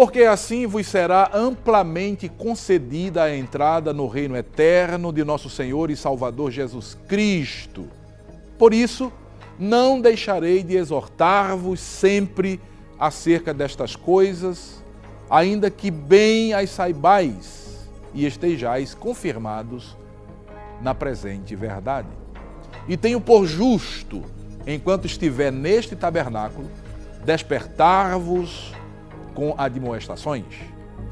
porque assim vos será amplamente concedida a entrada no reino eterno de nosso Senhor e Salvador Jesus Cristo. Por isso, não deixarei de exortar-vos sempre acerca destas coisas, ainda que bem as saibais e estejais confirmados na presente verdade. E tenho por justo, enquanto estiver neste tabernáculo, despertar-vos com admoestações.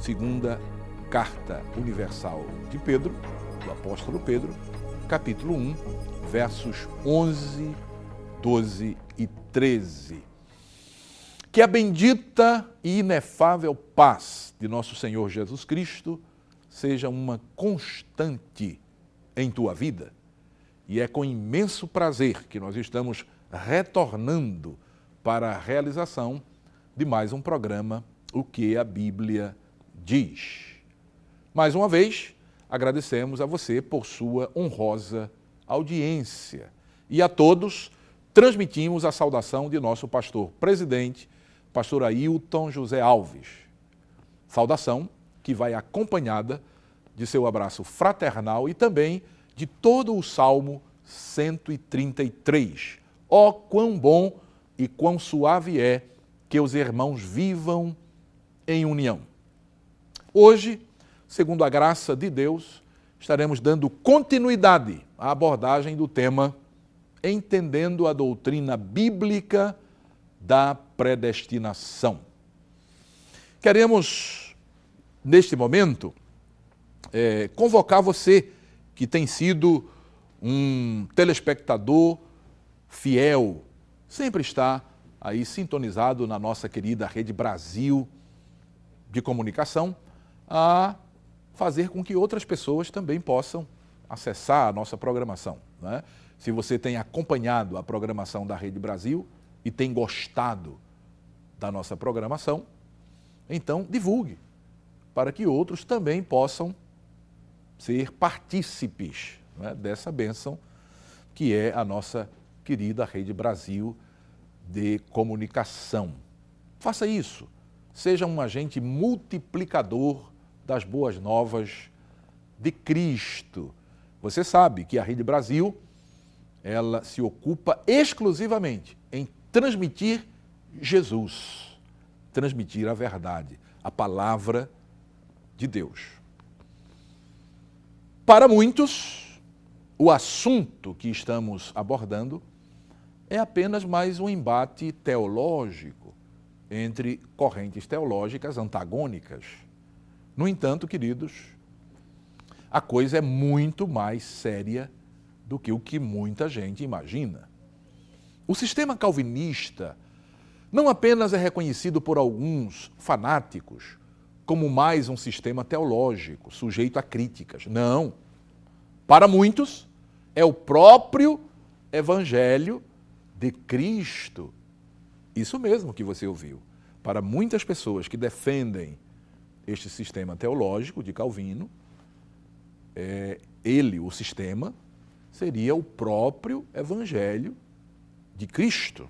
Segunda Carta Universal de Pedro, do apóstolo Pedro, capítulo 1, versos 11, 12 e 13. Que a bendita e inefável paz de nosso Senhor Jesus Cristo seja uma constante em tua vida. E é com imenso prazer que nós estamos retornando para a realização de mais um programa, O que a Bíblia diz. Mais uma vez, agradecemos a você por sua honrosa audiência. E a todos, transmitimos a saudação de nosso pastor presidente, pastor Ailton José Alves. Saudação que vai acompanhada de seu abraço fraternal e também de todo o Salmo 133. Ó, quão bom e quão suave é que os irmãos vivam em união. Hoje, segundo a graça de Deus, estaremos dando continuidade à abordagem do tema Entendendo a doutrina bíblica da predestinação. Queremos, neste momento, convocar você que tem sido um telespectador fiel, sempre está aí sintonizado na nossa querida Rede Brasil de comunicação, a fazer com que outras pessoas também possam acessar a nossa programação, né? Se você tem acompanhado a programação da Rede Brasil e tem gostado da nossa programação, então divulgue, para que outros também possam ser partícipes, né, dessa bênção que é a nossa querida Rede Brasil de comunicação. Faça isso, seja um agente multiplicador das boas novas de Cristo. Você sabe que a Rede Brasil, ela se ocupa exclusivamente em transmitir Jesus, transmitir a verdade, a palavra de Deus. Para muitos, o assunto que estamos abordando é apenas mais um embate teológico entre correntes teológicas antagônicas. No entanto, queridos, a coisa é muito mais séria do que o que muita gente imagina. O sistema calvinista não apenas é reconhecido por alguns fanáticos como mais um sistema teológico, sujeito a críticas. Não. Para muitos, é o próprio Evangelho de Cristo. Isso mesmo que você ouviu. Para muitas pessoas que defendem este sistema teológico de Calvino, o sistema, seria o próprio Evangelho de Cristo.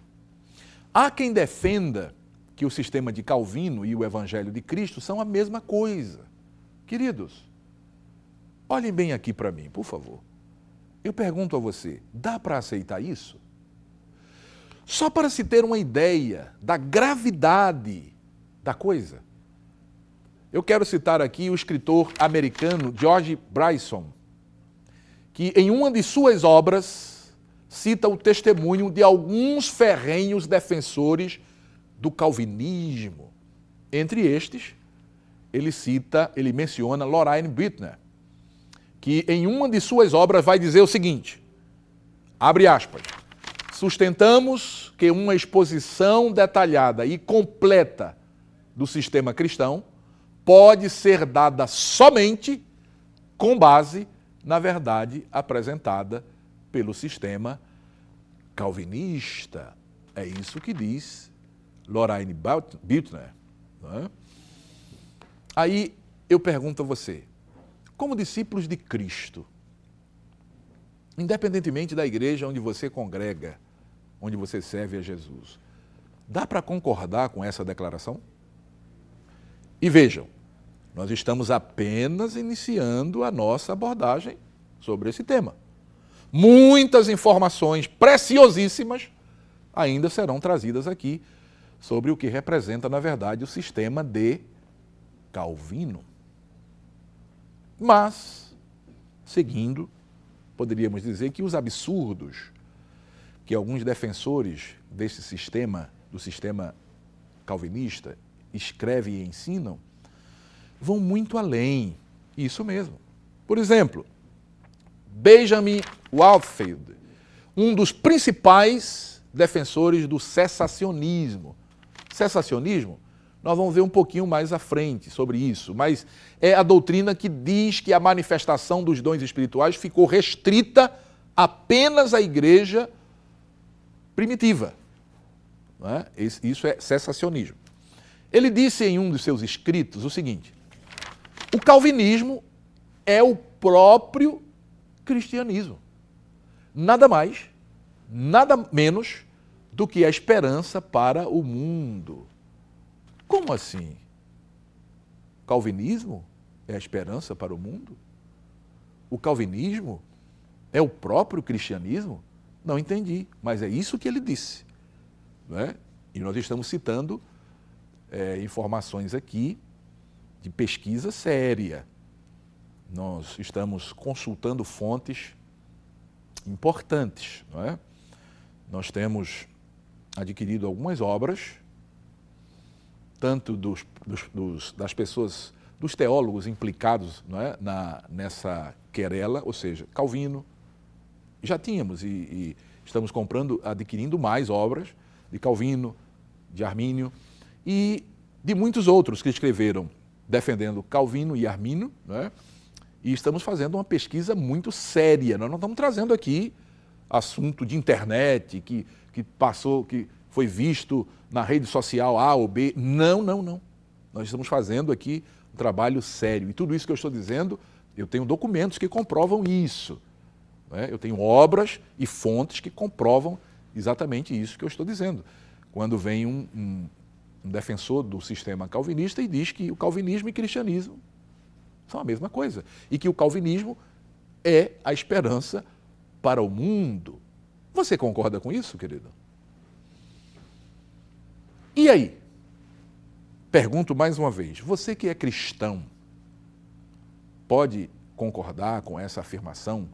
Há quem defenda que o sistema de Calvino e o Evangelho de Cristo são a mesma coisa. Queridos, olhem bem aqui para mim, por favor. Eu pergunto a você, dá para aceitar isso? Só para se ter uma ideia da gravidade da coisa, eu quero citar aqui o escritor americano George Bryson, que em uma de suas obras cita o testemunho de alguns ferrenhos defensores do calvinismo. Entre estes, ele menciona Loraine Boettner, que em uma de suas obras vai dizer o seguinte, abre aspas, sustentamos que uma exposição detalhada e completa do sistema cristão pode ser dada somente com base na verdade apresentada pelo sistema calvinista. É isso que diz Loraine Boettner. Né? Aí eu pergunto a você, como discípulos de Cristo, independentemente da igreja onde você congrega, onde você serve a Jesus, dá para concordar com essa declaração? E vejam, nós estamos apenas iniciando a nossa abordagem sobre esse tema. Muitas informações preciosíssimas ainda serão trazidas aqui sobre o que representa, na verdade, o sistema de Calvino. Mas, seguindo, poderíamos dizer que os absurdos que alguns defensores desse sistema, do sistema calvinista, escrevem e ensinam, vão muito além. Isso mesmo. Por exemplo, Benjamin Walfield, um dos principais defensores do cessacionismo. Cessacionismo, nós vamos ver um pouquinho mais à frente sobre isso, mas é a doutrina que diz que a manifestação dos dons espirituais ficou restrita apenas à igreja primitiva. Não é? Isso é cessacionismo. Ele disse em um dos seus escritos o seguinte: o calvinismo é o próprio cristianismo. Nada mais, nada menos do que a esperança para o mundo. Como assim? Calvinismo é a esperança para o mundo? O calvinismo é o próprio cristianismo? Não entendi, mas é isso que ele disse. Não é? E nós estamos citando informações aqui de pesquisa séria. Nós estamos consultando fontes importantes. Não é? Nós temos adquirido algumas obras, tanto das pessoas, dos teólogos implicados, não é, nessa querela, ou seja, Calvino. Já tínhamos e estamos adquirindo mais obras de Calvino, de Armínio e de muitos outros que escreveram defendendo Calvino e Armínio, não é? E estamos fazendo uma pesquisa muito séria. Nós não estamos trazendo aqui assunto de internet que passou, que foi visto na rede social A ou B. Não, não, não. Nós estamos fazendo aqui um trabalho sério. E tudo isso que eu estou dizendo, eu tenho documentos que comprovam isso. Né? Eu tenho obras e fontes que comprovam exatamente isso que eu estou dizendo. Quando vem um defensor do sistema calvinista e diz que o calvinismo e o cristianismo são a mesma coisa. E que o calvinismo é a esperança para o mundo. Você concorda com isso, querido? E aí? Pergunto mais uma vez, você que é cristão, pode concordar com essa afirmação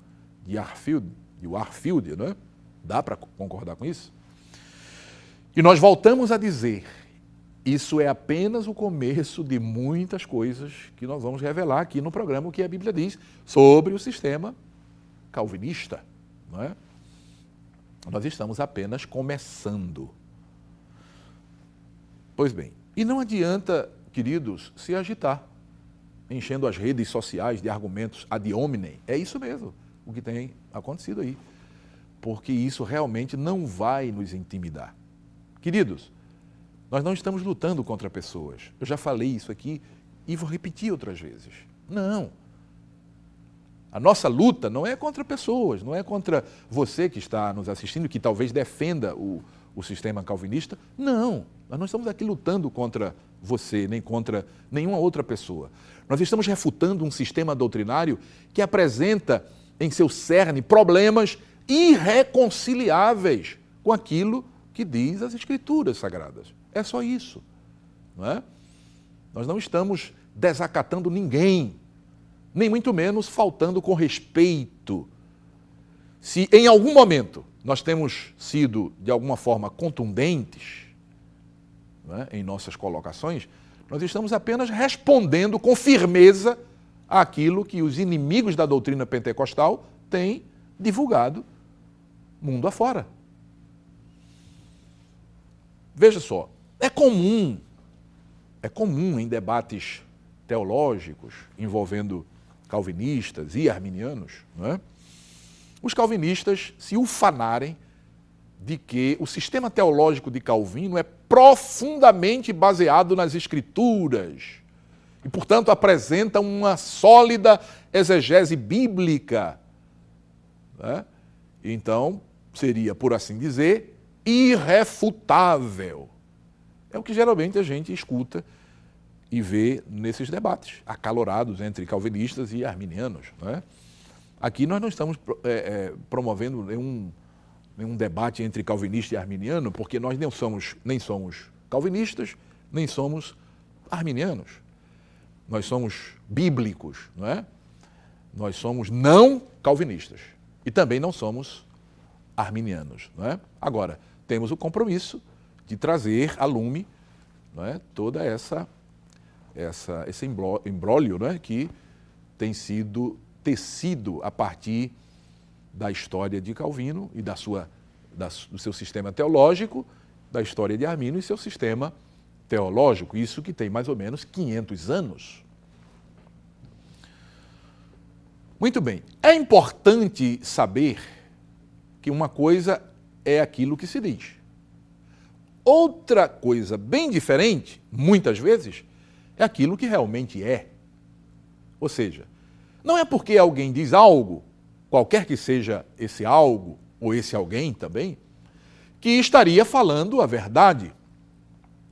de Warfield, não é? Dá para concordar com isso? E nós voltamos a dizer, isso é apenas o começo de muitas coisas que nós vamos revelar aqui no programa, o que a Bíblia diz sobre o sistema calvinista, não é? Nós estamos apenas começando. Pois bem, e não adianta, queridos, se agitar, enchendo as redes sociais de argumentos ad hominem. É isso mesmo o que tem acontecido aí, porque isso realmente não vai nos intimidar. Queridos, nós não estamos lutando contra pessoas. Eu já falei isso aqui e vou repetir outras vezes. Não. A nossa luta não é contra pessoas, não é contra você que está nos assistindo, que talvez defenda o sistema calvinista. Não, nós não estamos aqui lutando contra você, nem contra nenhuma outra pessoa. Nós estamos refutando um sistema doutrinário que apresenta em seu cerne problemas irreconciliáveis com aquilo que diz as Escrituras Sagradas. É só isso. Não é? Nós não estamos desacatando ninguém, nem muito menos faltando com respeito. Se em algum momento nós temos sido, de alguma forma, contundentes, não é, em nossas colocações, nós estamos apenas respondendo com firmeza àquilo que os inimigos da doutrina pentecostal têm divulgado mundo afora. Veja só, é comum em debates teológicos envolvendo calvinistas e arminianos, não é? Os calvinistas se ufanarem de que o sistema teológico de Calvino é profundamente baseado nas Escrituras e, portanto, apresenta uma sólida exegese bíblica. Né? Então, seria, por assim dizer, irrefutável. É o que geralmente a gente escuta e vê nesses debates acalorados entre calvinistas e arminianos. Não é? Aqui nós não estamos promovendo nenhum debate entre calvinista e arminiano, porque nós nem somos calvinistas, nem somos arminianos. Nós somos bíblicos, não é? Nós somos não calvinistas e também não somos arminianos, não é? Agora, temos o compromisso de trazer a lume, não é, toda esse imbróglio, não é, que tem sido tecido a partir da história de Calvino e do seu sistema teológico, da história de Arminio e seu sistema teológico, isso que tem mais ou menos 500 anos. Muito bem, é importante saber que uma coisa é aquilo que se diz. Outra coisa bem diferente, muitas vezes, é aquilo que realmente é. Ou seja, não é porque alguém diz algo, qualquer que seja esse algo, ou esse alguém também, que estaria falando a verdade.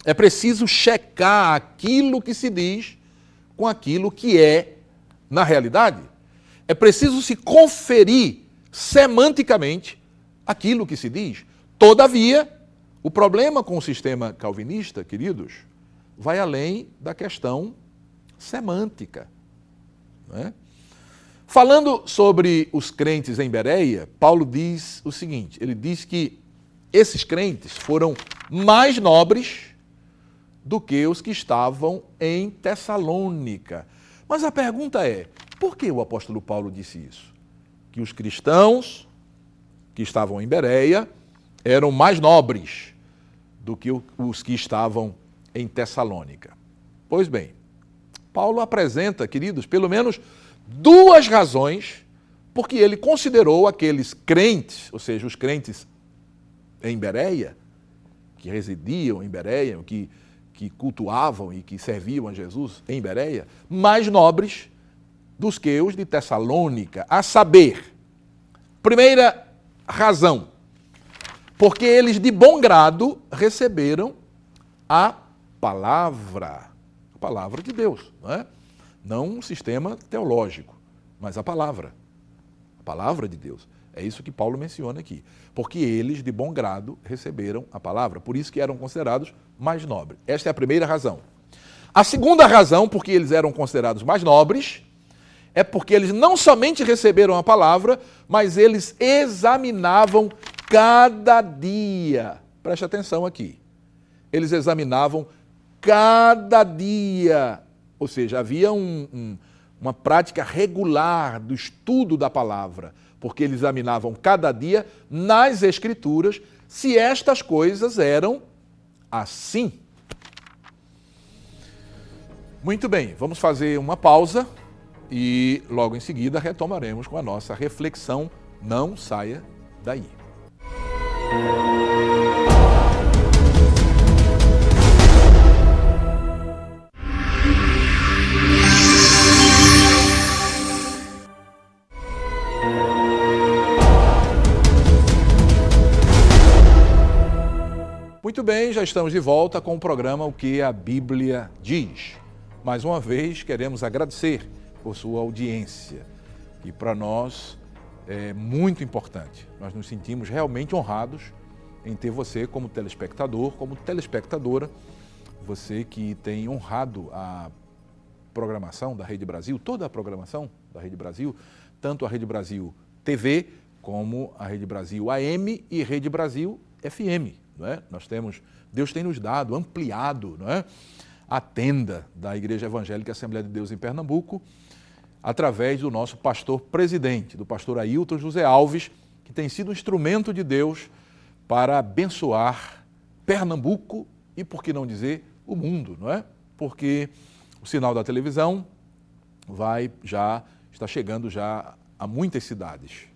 É preciso checar aquilo que se diz com aquilo que é na realidade. É preciso se conferir semanticamente aquilo que se diz. Todavia, o problema com o sistema calvinista, queridos, vai além da questão semântica. Não é? Falando sobre os crentes em Bereia, Paulo diz o seguinte, ele diz que esses crentes foram mais nobres do que os que estavam em Tessalônica. Mas a pergunta é, por que o apóstolo Paulo disse isso? Que os cristãos que estavam em Bereia eram mais nobres do que os que estavam em Tessalônica. Pois bem, Paulo apresenta, queridos, pelo menos duas razões porque ele considerou aqueles crentes, ou seja, os crentes em Bereia, que residiam em Bereia, que cultuavam e que serviam a Jesus em Bereia, mais nobres dos que os de Tessalônica. A saber, primeira razão, porque eles de bom grado receberam a palavra de Deus, não é? Não um sistema teológico, mas a palavra de Deus. É isso que Paulo menciona aqui. Porque eles, de bom grado, receberam a palavra. Por isso que eram considerados mais nobres. Esta é a primeira razão. A segunda razão, porque eles eram considerados mais nobres, é porque eles não somente receberam a palavra, mas eles examinavam cada dia. Preste atenção aqui. Eles examinavam cada dia. Ou seja, havia uma prática regular do estudo da palavra, porque eles examinavam cada dia nas Escrituras se estas coisas eram assim. Muito bem, vamos fazer uma pausa e logo em seguida retomaremos com a nossa reflexão. Não saia daí. Muito bem, já estamos de volta com o programa O que a Bíblia Diz. Mais uma vez, queremos agradecer por sua audiência, e para nós é muito importante. Nós nos sentimos realmente honrados em ter você como telespectador, como telespectadora, você que tem honrado a programação da Rede Brasil, toda a programação da Rede Brasil, tanto a Rede Brasil TV, como a Rede Brasil AM e Rede Brasil FM. Não é? Deus tem nos dado, ampliado, não é? A tenda da Igreja Evangélica Assembleia de Deus em Pernambuco, através do nosso pastor presidente, do pastor Ailton José Alves, que tem sido um instrumento de Deus para abençoar Pernambuco e, por que não dizer, o mundo, não é? Porque o sinal da televisão está chegando já a muitas cidades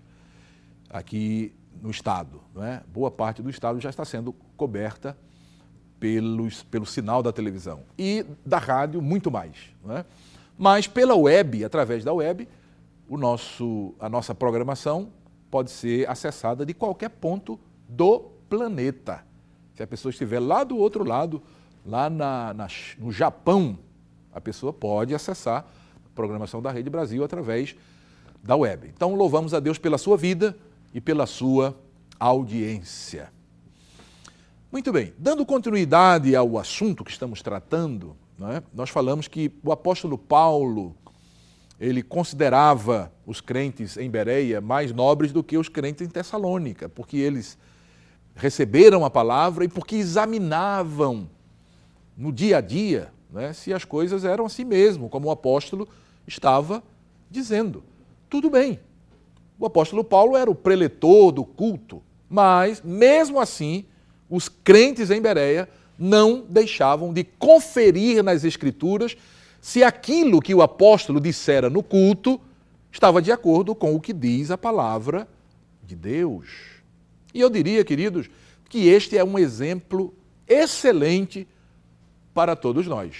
aqui no estado, não é? Boa parte do estado já está sendo coberta pelo sinal da televisão e da rádio muito mais, não é? Mas pela web, através da web, a nossa programação pode ser acessada de qualquer ponto do planeta. Se a pessoa estiver lá do outro lado, lá no Japão, A pessoa pode acessar a programação da Rede Brasil através da web. Então, louvamos a Deus pela sua vida e pela sua audiência. Muito bem, dando continuidade ao assunto que estamos tratando, nós falamos que o apóstolo Paulo, ele considerava os crentes em Bereia mais nobres do que os crentes em Tessalônica, porque eles receberam a palavra e porque examinavam no dia a dia, se as coisas eram assim mesmo, como o apóstolo estava dizendo. Tudo bem, o apóstolo Paulo era o preletor do culto, mas mesmo assim os crentes em Bereia não deixavam de conferir nas Escrituras se aquilo que o apóstolo dissera no culto estava de acordo com o que diz a palavra de Deus. E eu diria, queridos, que este é um exemplo excelente para todos nós.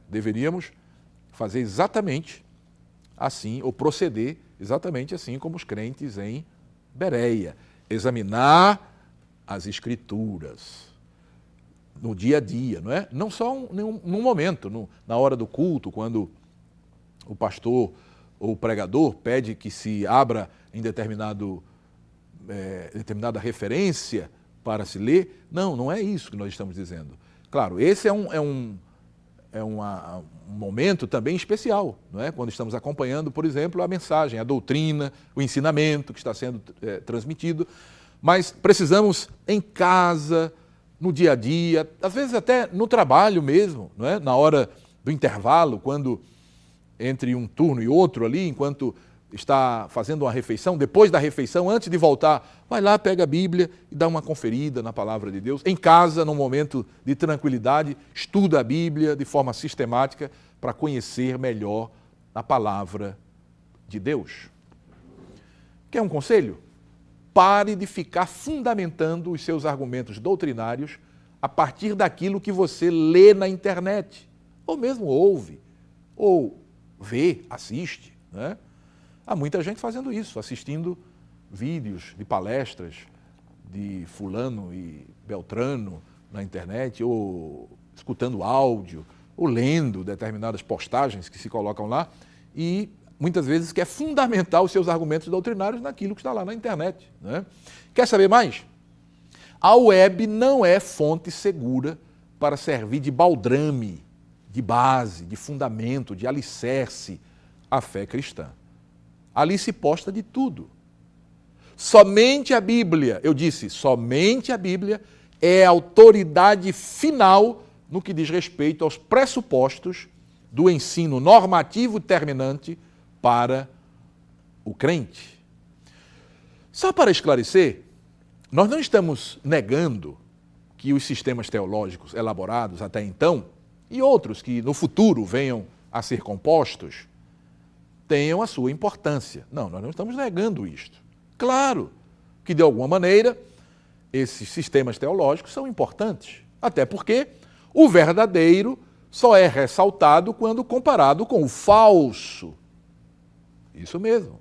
Deveríamos fazer exatamente assim, ou proceder exatamente assim como os crentes em Bereia. Examinar as Escrituras no dia a dia, não só num momento, na hora do culto, quando o pastor ou o pregador pede que se abra em determinada referência para se ler. Não é isso que nós estamos dizendo. Claro, esse é um momento também especial, quando estamos acompanhando, por exemplo, a mensagem, a doutrina, o ensinamento que está sendo transmitido, mas precisamos em casa, no dia a dia, às vezes até no trabalho mesmo, na hora do intervalo, quando entre um turno e outro ali, enquanto está fazendo uma refeição, depois da refeição, antes de voltar, vai lá, pega a Bíblia e dá uma conferida na palavra de Deus. Em casa, num momento de tranquilidade, estuda a Bíblia de forma sistemática para conhecer melhor a palavra de Deus. Quer um conselho? Pare de ficar fundamentando os seus argumentos doutrinários a partir daquilo que você lê na internet, ou mesmo ouve, ou vê, assiste. Há muita gente fazendo isso, assistindo vídeos de palestras de fulano e beltrano na internet, ou escutando áudio, ou lendo determinadas postagens que se colocam lá, e muitas vezes quer fundamentar os seus argumentos doutrinários naquilo que está lá na internet. Quer saber mais? A web não é fonte segura para servir de baldrame, de base, de fundamento, de alicerce à fé cristã. Ali se posta de tudo. Somente a Bíblia, eu disse, somente a Bíblia é a autoridade final no que diz respeito aos pressupostos do ensino normativo terminante para o crente. Só para esclarecer, nós não estamos negando que os sistemas teológicos elaborados até então, e outros que no futuro venham a ser compostos, tenham a sua importância. Não, nós não estamos negando isto. Claro que, de alguma maneira, esses sistemas teológicos são importantes, até porque o verdadeiro só é ressaltado quando comparado com o falso. Isso mesmo,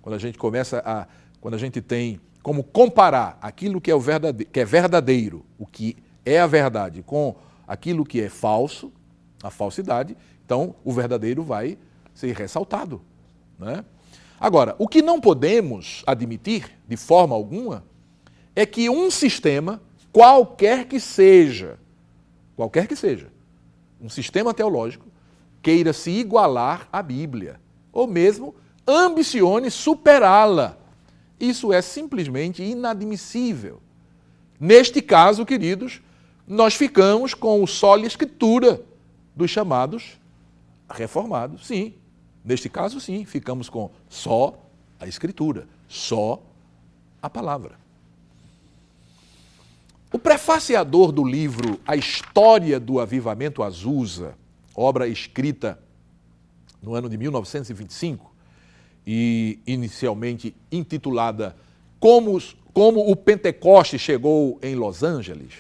Quando a gente quando a gente tem como comparar aquilo que é verdadeiro, o que é a verdade, com aquilo que é falso, a falsidade, então o verdadeiro vai ser ressaltado. Agora, o que não podemos admitir, de forma alguma, é que um sistema, qualquer que seja, um sistema teológico, queira se igualar à Bíblia, ou mesmo ambicione superá-la. Isso é simplesmente inadmissível. Neste caso, queridos, nós ficamos com o sola escritura dos chamados reformados. Sim, neste caso, sim, ficamos com só a Escritura, só a palavra. O prefaciador do livro A História do Avivamento Azusa, obra escrita no ano de 1925 e inicialmente intitulada Como o Pentecoste Chegou em Los Angeles,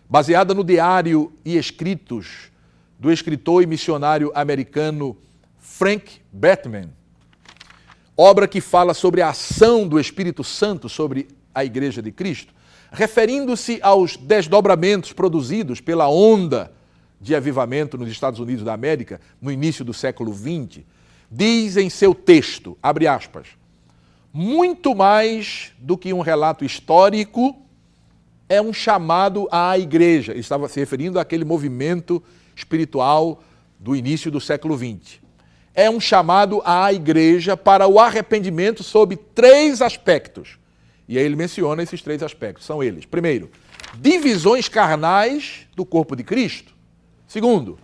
baseada no diário e escritos do escritor e missionário americano Frank Batman, obra que fala sobre a ação do Espírito Santo sobre a Igreja de Cristo, referindo-se aos desdobramentos produzidos pela onda de avivamento nos Estados Unidos da América, no início do século XX, diz em seu texto, abre aspas, muito mais do que um relato histórico, é um chamado à igreja. Ele estava se referindo àquele movimento espiritual do início do século XX. É um chamado à igreja para o arrependimento sob 3 aspectos. E aí ele menciona esses 3 aspectos. São eles. Primeiro, divisões carnais do corpo de Cristo. Segundo,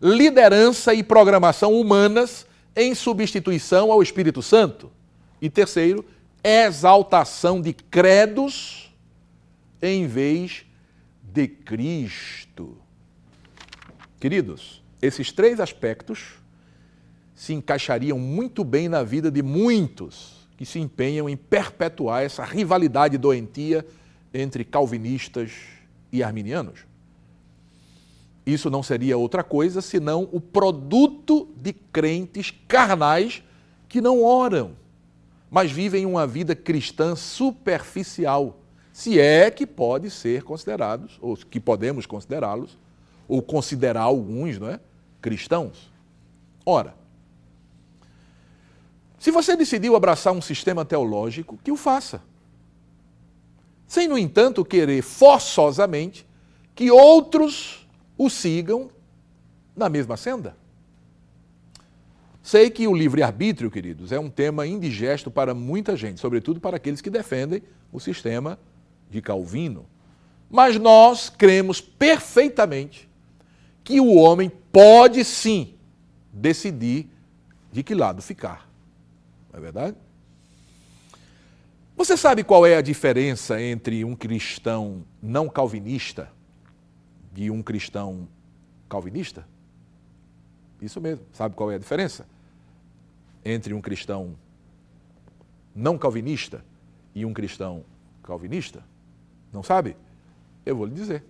liderança e programação humanas em substituição ao Espírito Santo. E terceiro, exaltação de credos em vez de Cristo. Queridos, esses 3 aspectos se encaixariam muito bem na vida de muitos que se empenham em perpetuar essa rivalidade doentia entre calvinistas e arminianos. Isso não seria outra coisa senão o produto de crentes carnais que não oram, mas vivem uma vida cristã superficial, se é que pode ser considerados, ou que podemos considerá-los, ou considerar alguns, não é, cristãos. Ora, se você decidiu abraçar um sistema teológico, que o faça. Sem, no entanto, querer forçosamente que outros o sigam na mesma senda. Sei que o livre-arbítrio, queridos, é um tema indigesto para muita gente, sobretudo para aqueles que defendem o sistema de Calvino. Mas nós cremos perfeitamente que o homem pode sim decidir de que lado ficar. Não é verdade? Você sabe qual é a diferença entre um cristão não calvinista e um cristão calvinista? Isso mesmo. Sabe qual é a diferença entre um cristão não calvinista e um cristão calvinista? Não sabe? Eu vou lhe dizer.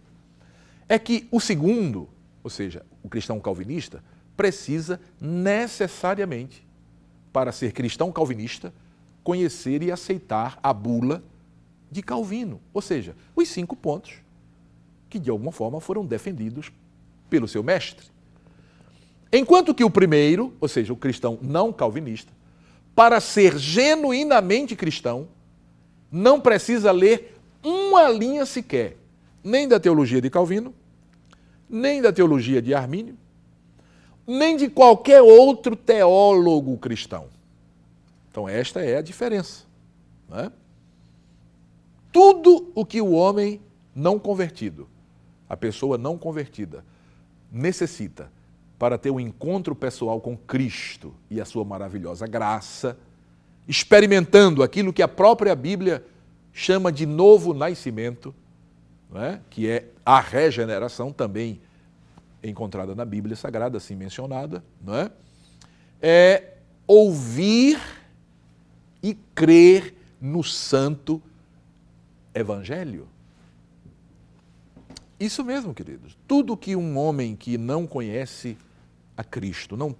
É que o segundo, ou seja, o cristão calvinista, precisa necessariamente, para ser cristão calvinista, conhecer e aceitar a bula de Calvino, ou seja, os 5 pontos que de alguma forma foram defendidos pelo seu mestre. Enquanto que o primeiro, ou seja, o cristão não calvinista, para ser genuinamente cristão, não precisa ler uma linha sequer, nem da teologia de Calvino, nem da teologia de Armínio, nem de qualquer outro teólogo cristão. Então esta é a diferença. Não é? Tudo o que o homem não convertido, a pessoa não convertida, necessita para ter um encontro pessoal com Cristo e a sua maravilhosa graça, experimentando aquilo que a própria Bíblia chama de novo nascimento, não é? Que é a regeneração, também encontrada na Bíblia Sagrada, assim mencionada, não é? É ouvir e crer no Santo Evangelho. Isso mesmo, queridos. Tudo que um homem que não conhece a Cristo, não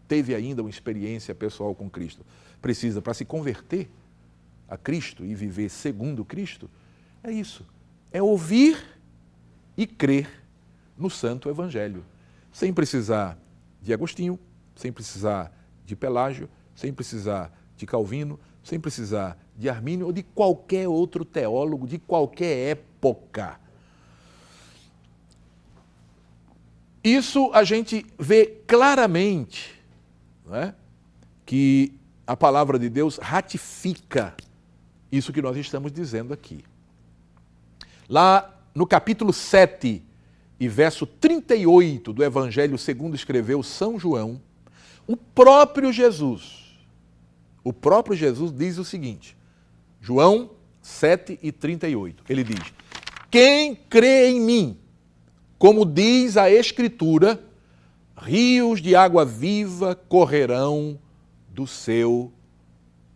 teve ainda uma experiência pessoal com Cristo, precisa para se converter a Cristo e viver segundo Cristo, é isso. É ouvir e crer no Santo Evangelho. Sem precisar de Agostinho, sem precisar de Pelágio, sem precisar de Calvino, sem precisar de Armínio ou de qualquer outro teólogo de qualquer época. Isso a gente vê claramente, não é? Que a palavra de Deus ratifica isso que nós estamos dizendo aqui. Lá no capítulo 7 e verso 38 do Evangelho segundo escreveu São João, o próprio Jesus diz o seguinte, João 7 e 38, ele diz, quem crê em mim, como diz a Escritura, rios de água viva correrão do seu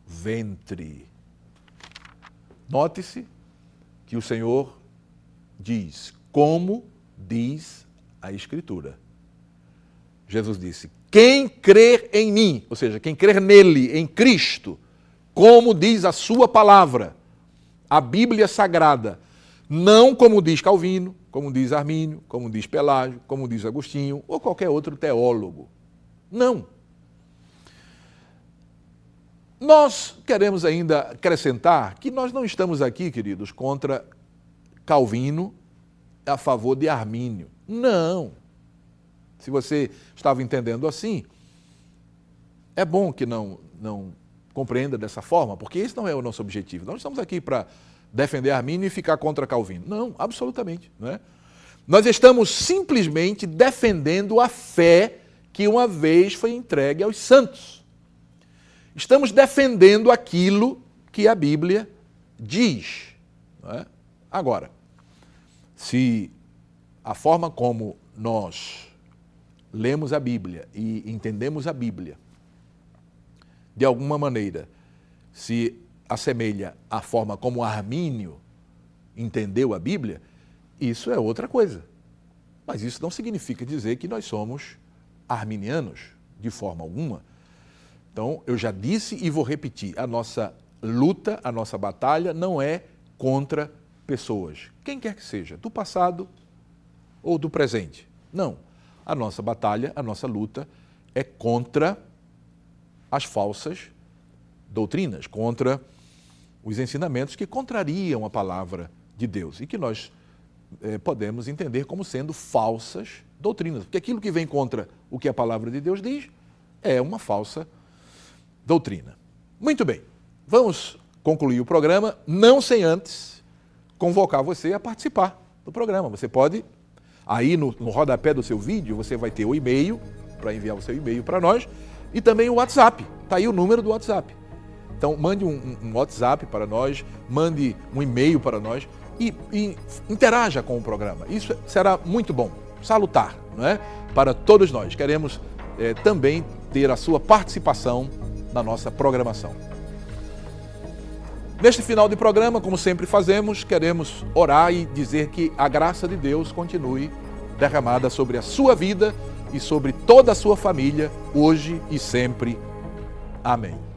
ventre. Note-se que o Senhor diz, como diz a Escritura. Jesus disse, quem crer em mim, ou seja, quem crer nele, em Cristo, como diz a sua palavra, a Bíblia Sagrada, Não como diz Calvino, como diz Armínio, como diz Pelágio, como diz Agostinho ou qualquer outro teólogo. Não. Nós queremos ainda acrescentar que nós não estamos aqui, queridos, contra Calvino a favor de Armínio. Não. Se você estava entendendo assim, é bom que não compreenda dessa forma, porque esse não é o nosso objetivo. Nós estamos aqui para defender Armínio e ficar contra Calvino. Não, absolutamente. Não é? Nós estamos simplesmente defendendo a fé que uma vez foi entregue aos santos. Estamos defendendo aquilo que a Bíblia diz. Não é? Agora, se a forma como nós lemos a Bíblia e entendemos a Bíblia, de alguma maneira, se assemelha à forma como Armínio entendeu a Bíblia, isso é outra coisa. Mas isso não significa dizer que nós somos arminianos, de forma alguma. Então, eu já disse e vou repetir, a nossa luta, a nossa batalha não é contra pessoas, quem quer que seja, do passado ou do presente. Não. A nossa batalha, a nossa luta é contra as falsas doutrinas, contra os ensinamentos que contrariam a palavra de Deus e que nós podemos entender como sendo falsas doutrinas. Porque aquilo que vem contra o que a palavra de Deus diz é uma falsa doutrina. Muito bem, vamos concluir o programa, não sem antes convocar você a participar do programa. Você pode, aí no rodapé do seu vídeo, você vai ter o e-mail, para enviar o seu e-mail para nós, e também o WhatsApp, está aí o número do WhatsApp. Então, mande um WhatsApp para nós, mande um e-mail para nós e interaja com o programa. Isso será muito bom, salutar, não é? Para todos nós. Queremos também ter a sua participação na nossa programação. Neste final de programa, como sempre fazemos, queremos orar e dizer que a graça de Deus continue derramada sobre a sua vida e sobre toda a sua família, hoje e sempre. Amém.